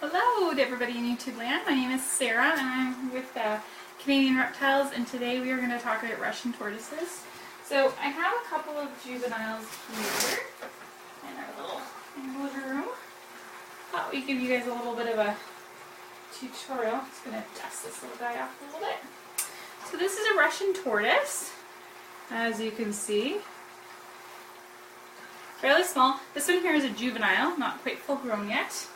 Hello to everybody in YouTube land. My name is Sarah and I'm with Canadian Reptiles, and today we are going to talk about Russian tortoises. So I have a couple of juveniles here in our little living room. Thought we'd give you guys a little bit of a tutorial. Just going to dust this little guy off a little bit. So this is a Russian tortoise, as you can see. Fairly small. This one here is a juvenile, not quite full grown yet.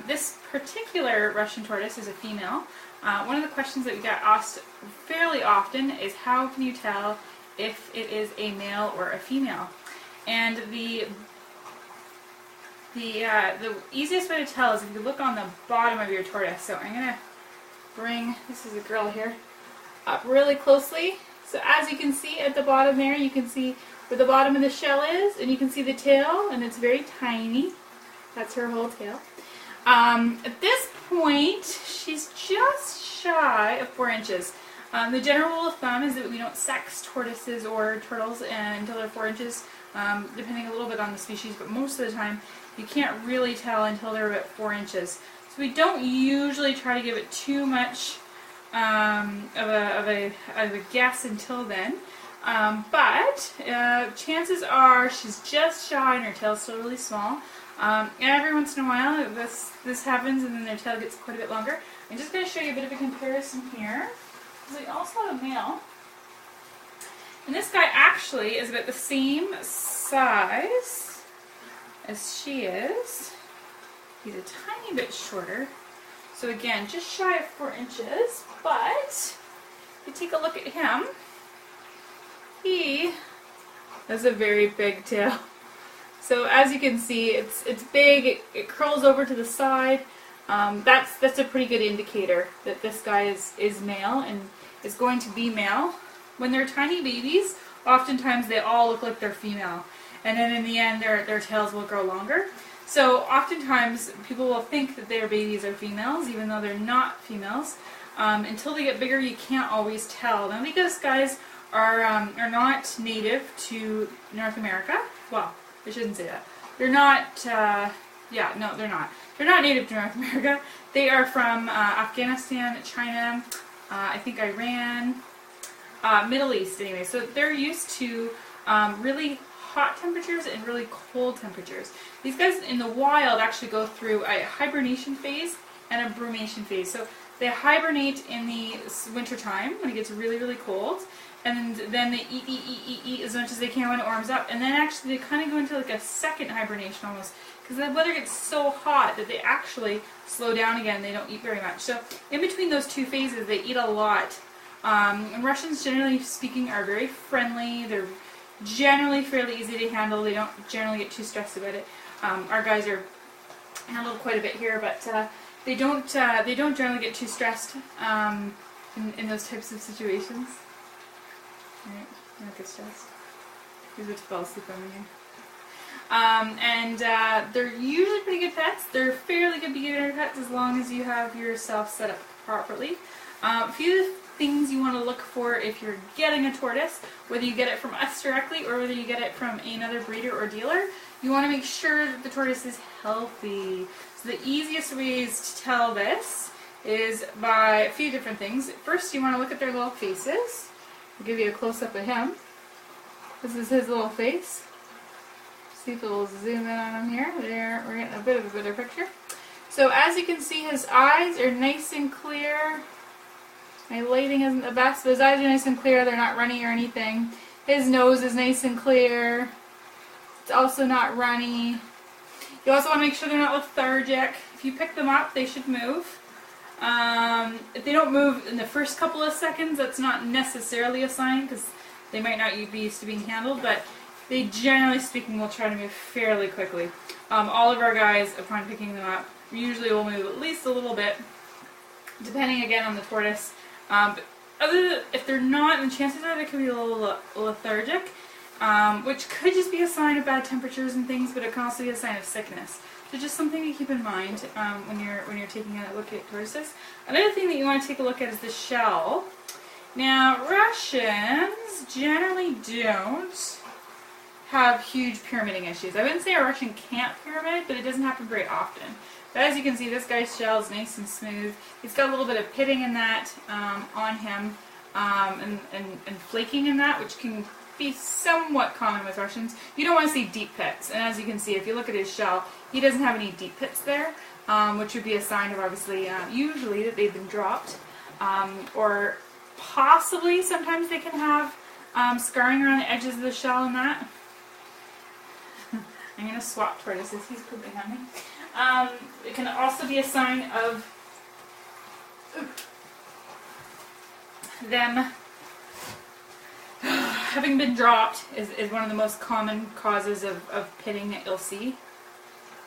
This particular Russian tortoise is a female. One of the questions that we get asked fairly often is how can you tell if it is a male or a female? And the easiest way to tell is if you look on the bottom of your tortoise. So I'm going to bring, this is a girl here, up really closely. So as you can see at the bottom there, you can see where the bottom of the shell is, and you can see the tail, and it's very tiny. That's her whole tail. At this point, she's just shy of 4 inches. The general rule of thumb is that we don't sex tortoises or turtles until they're 4 inches, depending a little bit on the species, but most of the time you can't really tell until they're about 4 inches. So we don't usually try to give it too much of a guess until then. But chances are she's just shy and her tail's still really small. And every once in a while this happens and then their tail gets quite a bit longer. I'm just going to show you a bit of a comparison here. We also have a male. And this guy actually is about the same size as she is. He's a tiny bit shorter. So again, just shy of 4 inches. But if you take a look at him, he has a very big tail. So as you can see, it's big, it curls over to the side. That's a pretty good indicator that this guy is male and is going to be male. When they're tiny babies, oftentimes they all look like they're female. And then in the end, their tails will grow longer. So oftentimes people will think that their babies are females, even though they're not females. Until they get bigger, you can't always tell. Now because guys are not native to North America, well, I shouldn't say that. They're not, no, they're not. They're not native to North America. They are from Afghanistan, China, I think Iran, Middle East anyway. So they're used to really hot temperatures and really cold temperatures. These guys in the wild actually go through a hibernation phase and a brumation phase. So they hibernate in the winter time when it gets really, really cold. And then they eat as much as they can when it warms up. And then actually they kind of go into like a second hibernation almost. Because the weather gets so hot that they actually slow down again. They don't eat very much. So in between those two phases, they eat a lot. And Russians, generally speaking, are very friendly. They're generally fairly easy to handle. They don't generally get too stressed about it. Our guys are handled quite a bit here, but they don't generally get too stressed in those types of situations. Alright, not get stressed. He's about to fall asleep on me here. They're usually pretty good pets. They're fairly good beginner pets as long as you have yourself set up properly. A few things you want to look for if you're getting a tortoise, whether you get it from us directly or whether you get it from another breeder or dealer, you want to make sure that the tortoise is healthy. So the easiest ways to tell this is by a few different things. First, you want to look at their little faces. I'll give you a close-up of him. This is his little face. See if it'll zoom in on him here. There, we're getting a bit of a better picture. So as you can see, his eyes are nice and clear. My lighting isn't the best, but his eyes are nice and clear. They're not runny or anything. His nose is nice and clear. It's also not runny. You also want to make sure they're not lethargic. If you pick them up, they should move. If they don't move in the first couple of seconds, that's not necessarily a sign because they might not be used to being handled, but they generally speaking will try to move fairly quickly. All of our guys, upon picking them up, usually will move at least a little bit, depending again on the tortoise. But if they're not, then chances are they could be a little lethargic, which could just be a sign of bad temperatures and things, but it can also be a sign of sickness. So just something to keep in mind when you're taking a look at tortoises. Another thing that you want to take a look at is the shell. Now, Russians generally don't have huge pyramiding issues. I wouldn't say a Russian can't pyramid, but it doesn't happen very often. But as you can see, this guy's shell is nice and smooth. He's got a little bit of pitting in that on him and flaking in that, which can be somewhat common with Russians. You don't want to see deep pits, and as you can see, if you look at his shell, he doesn't have any deep pits there, which would be a sign of obviously usually that they've been dropped, or possibly sometimes they can have scarring around the edges of the shell and that. I'm going to swap Tortoises, he's pooping on me. It can also be a sign of them having been dropped is one of the most common causes of pitting that you'll see.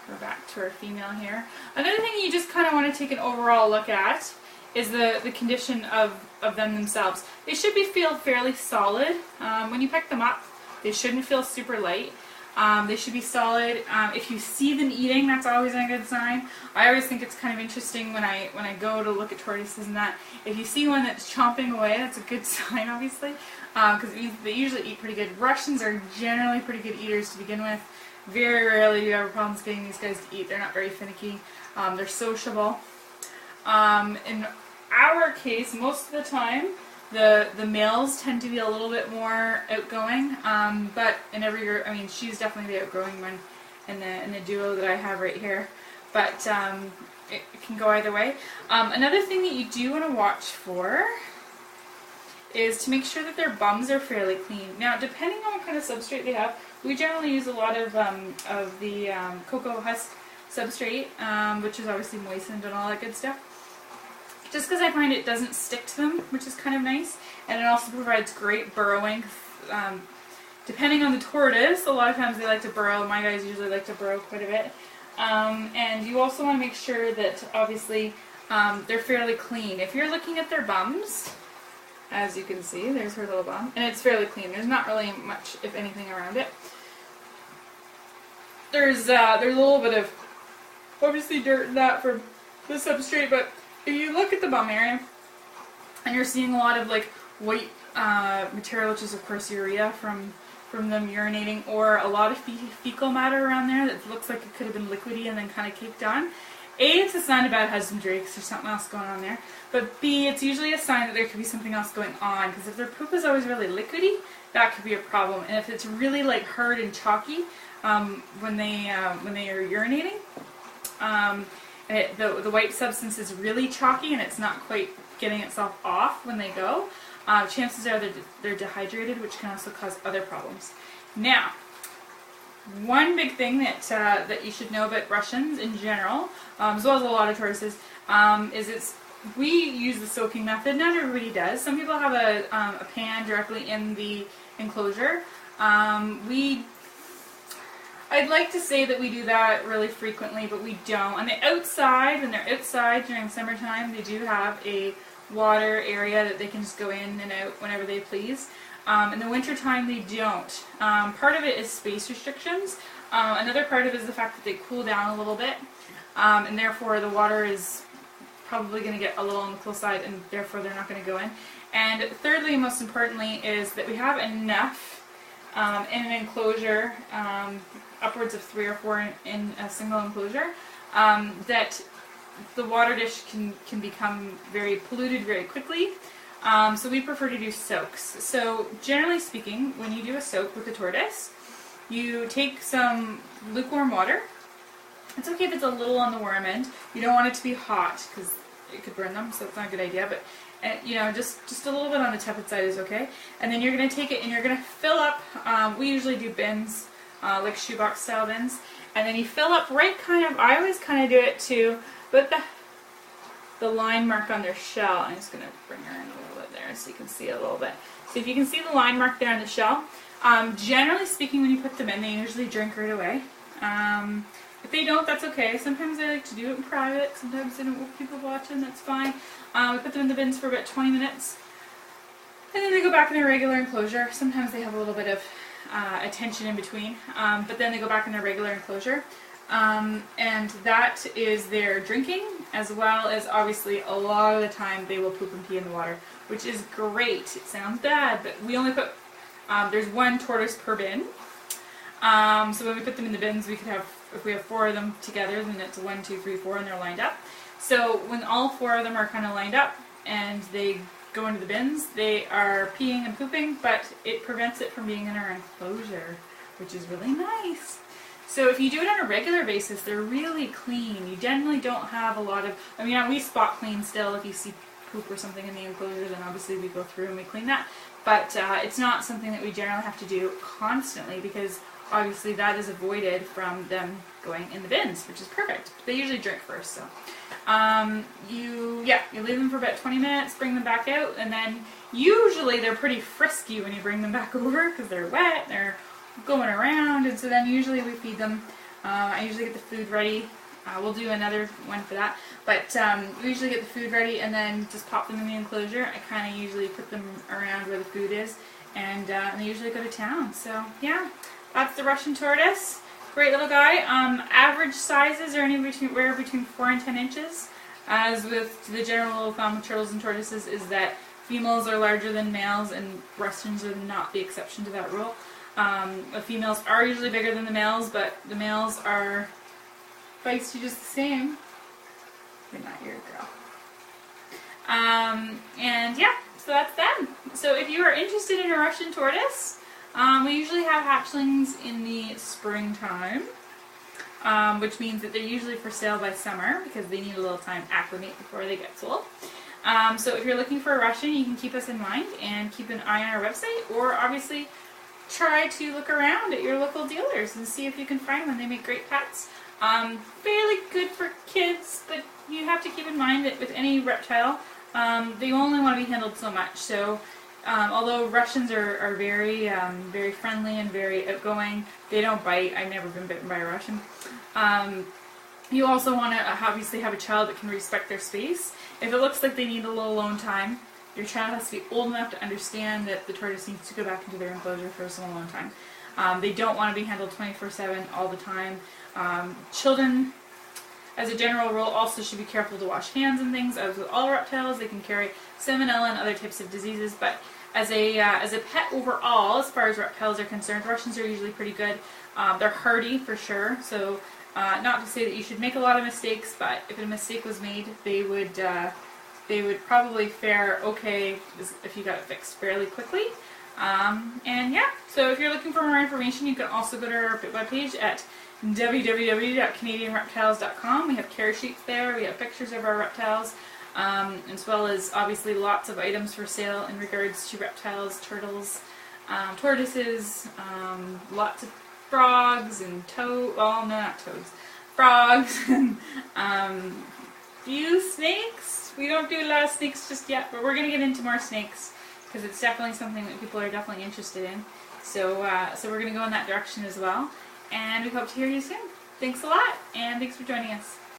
Go back to our female here. Another thing you just kind of want to take an overall look at is the condition of them themselves. They should feel fairly solid. When you pick them up, they shouldn't feel super light. They should be solid. If you see them eating, that's always a good sign. I always think it's kind of interesting when I go to look at tortoises and that. If you see one that's chomping away, that's a good sign, obviously, because they usually eat pretty good. Russians are generally pretty good eaters to begin with. Very rarely do you have problems getting these guys to eat. They're not very finicky. They're sociable. In our case, most of the time, the males tend to be a little bit more outgoing, but in every year, I mean, she's definitely the outgoing one in the duo that I have right here. But it can go either way. Another thing that you do want to watch for is to make sure that their bums are fairly clean. Now, depending on what kind of substrate they have, we generally use a lot of the cocoa husk substrate, which is obviously moistened and all that good stuff. Just because I find it doesn't stick to them, which is kind of nice, and it also provides great burrowing. Depending on the tortoise, a lot of times they like to burrow. My guys usually like to burrow quite a bit. And you also want to make sure that, obviously, they're fairly clean. If you're looking at their bums, as you can see, there's her little bum, and it's fairly clean. There's not really much, if anything, around it. There's a little bit of, obviously, dirt in that from the substrate, but if you look at the bum area, and you're seeing a lot of like white material, which is of course urea from them urinating, or a lot of fecal matter around there that looks like it could have been liquidy and then kind of caked on. A, it's a sign of bad husbandry because there's something else going on there. But B, it's usually a sign that there could be something else going on, because if their poop is always really liquidy, that could be a problem. And if it's really like hard and chalky when they are urinating, the white substance is really chalky and it's not quite getting itself off when they go, chances are they're dehydrated, which can also cause other problems. Now, one big thing that you should know about Russians in general, as well as a lot of tortoises, is we use the soaking method. Not everybody does. Some people have a pan directly in the enclosure. I'd like to say that we do that really frequently, but we don't. On the outside, when they're outside during summertime, they do have a water area that they can just go in and out whenever they please. In the wintertime, they don't. Part of it is space restrictions. Another part of it is the fact that they cool down a little bit, and therefore the water is probably going to get a little on the cool side, and therefore they're not going to go in. And thirdly, and most importantly, is that we have enough in an enclosure, upwards of 3 or 4 in a single enclosure, that the water dish can become very polluted very quickly. So we prefer to do soaks. So generally speaking, when you do a soak with a tortoise, you take some lukewarm water. It's okay if it's a little on the warm end. You don't want it to be hot because it could burn them, so it's not a good idea. But you know, just a little bit on the tepid side is okay. And then you're going to take it and you're going to fill up. We usually do bins, like shoebox style bins, and then you fill up right kind of. I always kind of do it to put the line mark on their shell. I'm just going to bring her in a little bit there so you can see it a little bit. So if you can see the line mark there on the shell, generally speaking, when you put them in, they usually drink right away. If they don't, that's okay. Sometimes they like to do it in private. Sometimes they don't want people watching. That's fine. We put them in the bins for about 20 minutes. And then they go back in their regular enclosure. Sometimes they have a little bit of attention in between. But then they go back in their regular enclosure. And that is their drinking, as well as obviously a lot of the time they will poop and pee in the water, which is great. It sounds bad, but we only put, there's 1 tortoise per bin. So when we put them in the bins, we could have if we have 4 of them together, then it's 1, 2, 3, 4, and they're lined up. So when all 4 of them are kind of lined up and they go into the bins, they are peeing and pooping, but it prevents it from being in our enclosure, which is really nice. So if you do it on a regular basis, they're really clean. You generally don't have a lot of, I mean, we spot clean still. If you see poop or something in the enclosure, then obviously we go through and we clean that. But it's not something that we generally have to do constantly, because obviously that is avoided from them going in the bins, which is perfect. They usually drink first, so. You leave them for about 20 minutes, bring them back out, and then usually they're pretty frisky when you bring them back over because they're wet, they're going around, and so then usually we feed them. I usually get the food ready. We'll do another one for that, but we usually get the food ready and then just pop them in the enclosure. I kind of usually put them around where the food is, and they usually go to town. So yeah, that's the Russian tortoise. Great little guy. Average sizes are anywhere between 4 and 10 inches. As with the general rule of thumb with turtles and tortoises is that females are larger than males, and Russians are not the exception to that rule. The females are usually bigger than the males, but the males are feisty just the same. You're not your girl. And yeah, so that's them. So if you are interested in a Russian tortoise, we usually have hatchlings in the springtime, which means that they're usually for sale by summer because they need a little time to acclimate before they get sold. So if you're looking for a Russian, you can keep us in mind and keep an eye on our website, or obviously try to look around at your local dealers and see if you can find one. They make great pets. Fairly good for kids, but you have to keep in mind that with any reptile, they only want to be handled so much. So although Russians are very, very friendly and very outgoing, they don't bite. I've never been bitten by a Russian. You also want to obviously have a child that can respect their space. If it looks like they need a little alone time, your child has to be old enough to understand that the tortoise needs to go back into their enclosure for some alone time. They don't want to be handled 24/7 all the time. Children, as a general rule, also should be careful to wash hands and things. As with all reptiles, they can carry salmonella and other types of diseases, but as a pet overall, as far as reptiles are concerned, Russians are usually pretty good. They're hardy for sure, so not to say that you should make a lot of mistakes, but if a mistake was made, they would probably fare okay if you got it fixed fairly quickly. And yeah, so if you're looking for more information, you can also go to our webpage at www.canadianreptiles.com. We have care sheets there, we have pictures of our reptiles, as well as obviously lots of items for sale in regards to reptiles, turtles, tortoises, lots of frogs and frogs, and few snakes. We don't do a lot of snakes just yet, but we're going to get into more snakes because it's definitely something that people are definitely interested in. So we're going to go in that direction as well. And we hope to hear you soon. Thanks a lot, and thanks for joining us.